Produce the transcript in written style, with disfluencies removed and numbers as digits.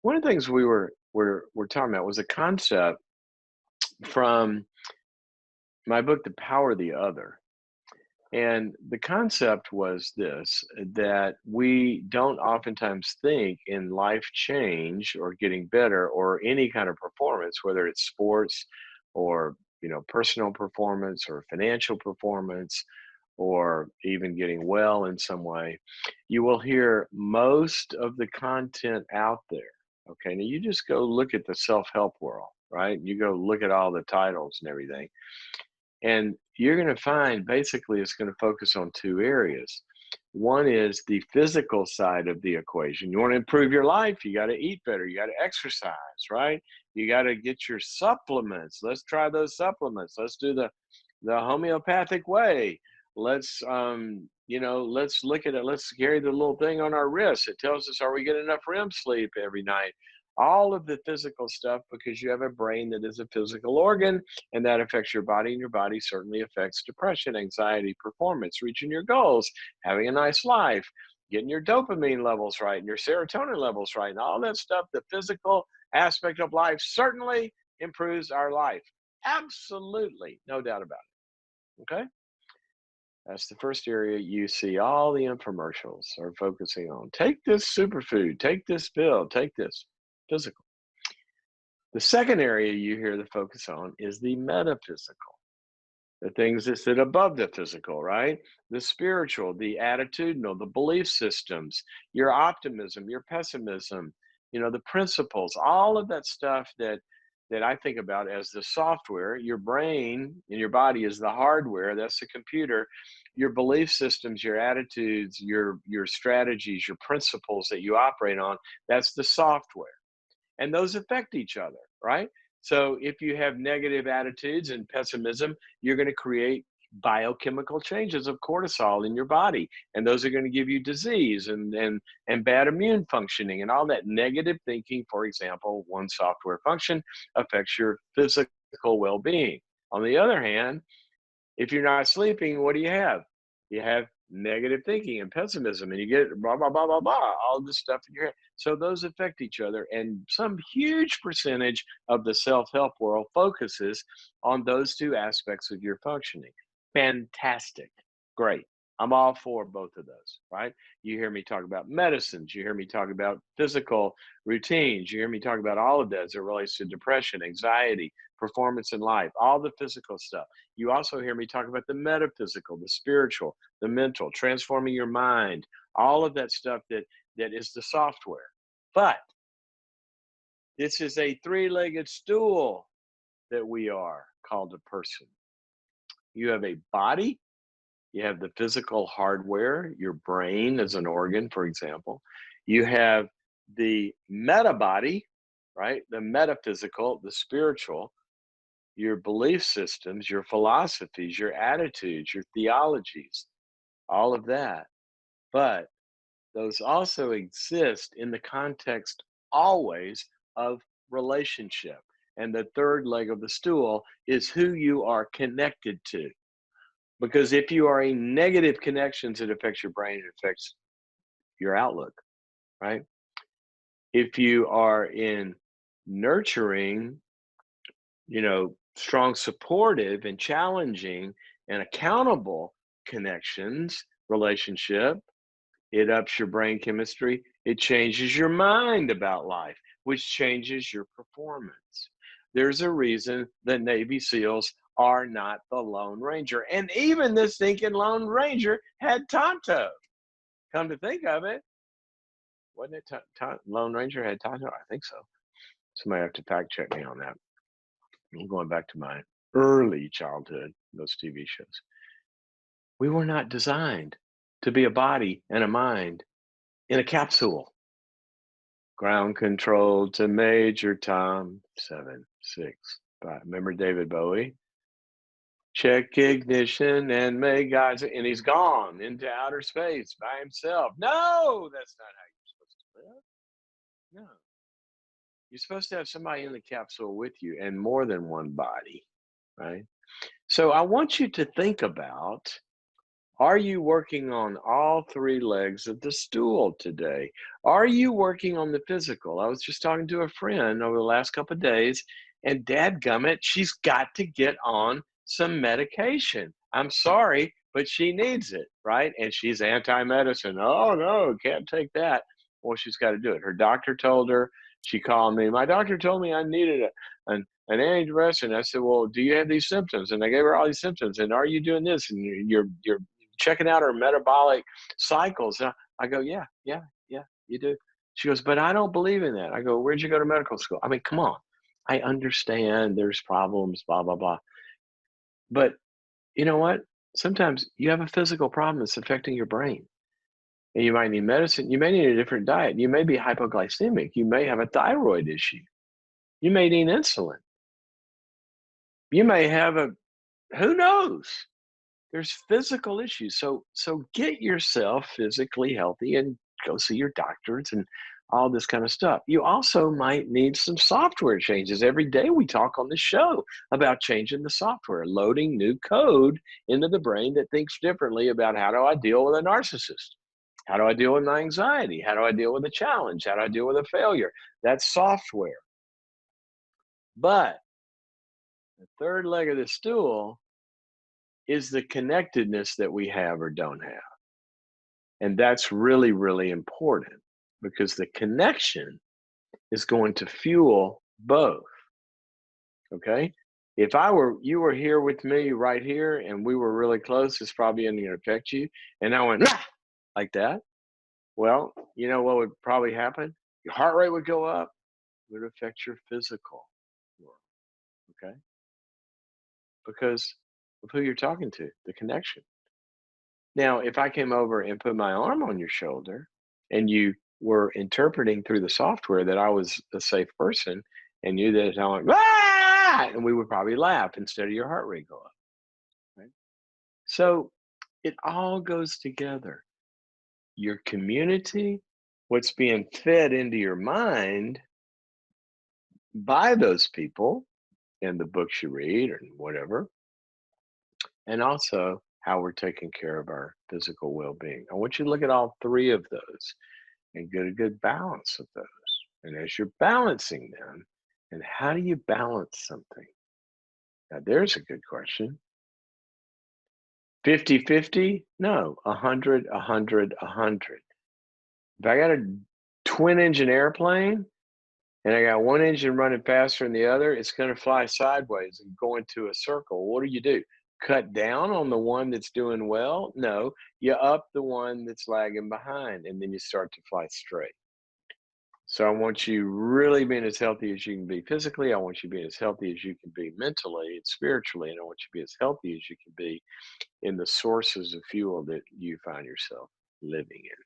one of the things we're talking about was a concept from my book, The Power of the Other. And the concept was this, that we don't oftentimes think in life change or getting better or any kind of performance, whether it's sports or personal performance or financial performance or even getting well in some way. You will hear most of the content out there. Okay, now you just go look at the self-help world, right? You go look at all the titles and everything, and you're going to find basically it's going to focus on two areas. One is the physical side of the equation. You want to improve your life, you got to eat better, you got to exercise, right? You got to get your supplements. Let's try those supplements. Let's do the homeopathic way. Let's look at it. Let's carry the little thing on our wrist. It tells us, are we getting enough REM sleep every night? All of the physical stuff, because you have a brain that is a physical organ, and that affects your body, and your body certainly affects depression, anxiety, performance, reaching your goals, having a nice life, getting your dopamine levels right and your serotonin levels right, and all that stuff. The physical aspect of life certainly improves our life. Absolutely, no doubt about it. Okay? That's the first area you see all the infomercials are focusing on. Take this superfood, take this pill, take this physical. The second area you hear the focus on is the metaphysical, the things that sit above the physical, right? The spiritual, the attitudinal, the belief systems, your optimism, your pessimism, the principles, all of that stuff that I think about as the software. Your brain and your body is the hardware, that's the computer. Your belief systems, your attitudes, your strategies, your principles that you operate on, that's the software. And those affect each other, right? So if you have negative attitudes and pessimism, you're going to create biochemical changes of cortisol in your body, and those are going to give you disease and bad immune functioning, and all that negative thinking. For example, one software function affects your physical well-being. On the other hand, if you're not sleeping, what do you have? You have negative thinking and pessimism, and you get blah, blah, blah, blah, blah, all this stuff in your head. So those affect each other. And some huge percentage of the self-help world focuses on those two aspects of your functioning. Fantastic. Great. I'm all for both of those, right? You hear me talk about medicines. You hear me talk about physical routines. You hear me talk about all of that as it relates to depression, anxiety, performance in life, all the physical stuff. You also hear me talk about the metaphysical, the spiritual, the mental, transforming your mind, all of that stuff that is the software. But this is a three-legged stool that we are, called a person. You have a body, you have the physical hardware, your brain as an organ, for example. You have the meta body, right? The metaphysical, the spiritual, your belief systems, your philosophies, your attitudes, your theologies, all of that. But those also exist in the context always of relationship. And the third leg of the stool is who you are connected to. Because if you are in negative connections, it affects your brain, it affects your outlook, right? If you are in nurturing, strong, supportive, and challenging and accountable connections, relationship, it ups your brain chemistry. It changes your mind about life, which changes your performance. There's a reason that Navy SEALs are not the Lone Ranger. And even the stinking Lone Ranger had Tonto. Come to think of it, wasn't it Lone Ranger had Tonto? I think so. Somebody have to fact check me on that. I'm going back to my early childhood, those TV shows. We were not designed to be a body and a mind in a capsule. Ground control to Major Tom, 765. Remember David Bowie? Check ignition and may God, and he's gone into outer space by himself. No, that's not how you're supposed to live. No. You're supposed to have somebody in the capsule with you and more than one body, right? So I want you to think about Are you working on all three legs of the stool today? Are you working on the physical? I was just talking to a friend over the last couple of days, and dadgummit, she's got to get on some medication. I'm sorry, but she needs it, right? And she's anti-medicine. Oh no, can't take that. Well, she's got to do it. Her doctor told her. She called me. My doctor told me I needed an antidepressant. I said, well, do you have these symptoms? And I gave her all these symptoms. And are you doing this? And you're checking out her metabolic cycles. I go, yeah, yeah, yeah, you do. She goes, but I don't believe in that. I go, where'd you go to medical school? I mean, come on. I understand there's problems, blah, blah, blah. But you know what? Sometimes you have a physical problem that's affecting your brain. And you might need medicine. You may need a different diet. You may be hypoglycemic. You may have a thyroid issue. You may need insulin. You may have who knows? There's physical issues. So get yourself physically healthy and go see your doctors and all this kind of stuff. You also might need some software changes. Every day we talk on the show about changing the software, loading new code into the brain that thinks differently about how do I deal with a narcissist? How do I deal with my anxiety? How do I deal with a challenge? How do I deal with a failure? That's software. But the third leg of the stool is the connectedness that we have or don't have. And that's really, really important because the connection is going to fuel both. Okay. If you were here with me right here and we were really close, it's probably going to affect you. And I went, "Ah!" Like that. Well, you know what would probably happen? Your heart rate would go up, it would affect your physical world. Okay. Because of who you're talking to, the connection. Now, if I came over and put my arm on your shoulder and you were interpreting through the software that I was a safe person and you that I went, ah! And we would probably laugh instead of your heart rate go up. Right? So it all goes together. Your community, what's being fed into your mind by those people and the books you read or whatever, and also how we're taking care of our physical well-being. I want you to look at all three of those and get a good balance of those. And as you're balancing them, and how do you balance something? Now, there's a good question. 50-50? No, 100, 100, 100. If I got a twin engine airplane and I got one engine running faster than the other, it's going to fly sideways and go into a circle. What do? Cut down on the one that's doing well? No, you up the one that's lagging behind, and then you start to fly straight. So I want you really being as healthy as you can be physically. I want you being as healthy as you can be mentally and spiritually. And I want you to be as healthy as you can be in the sources of fuel that you find yourself living in.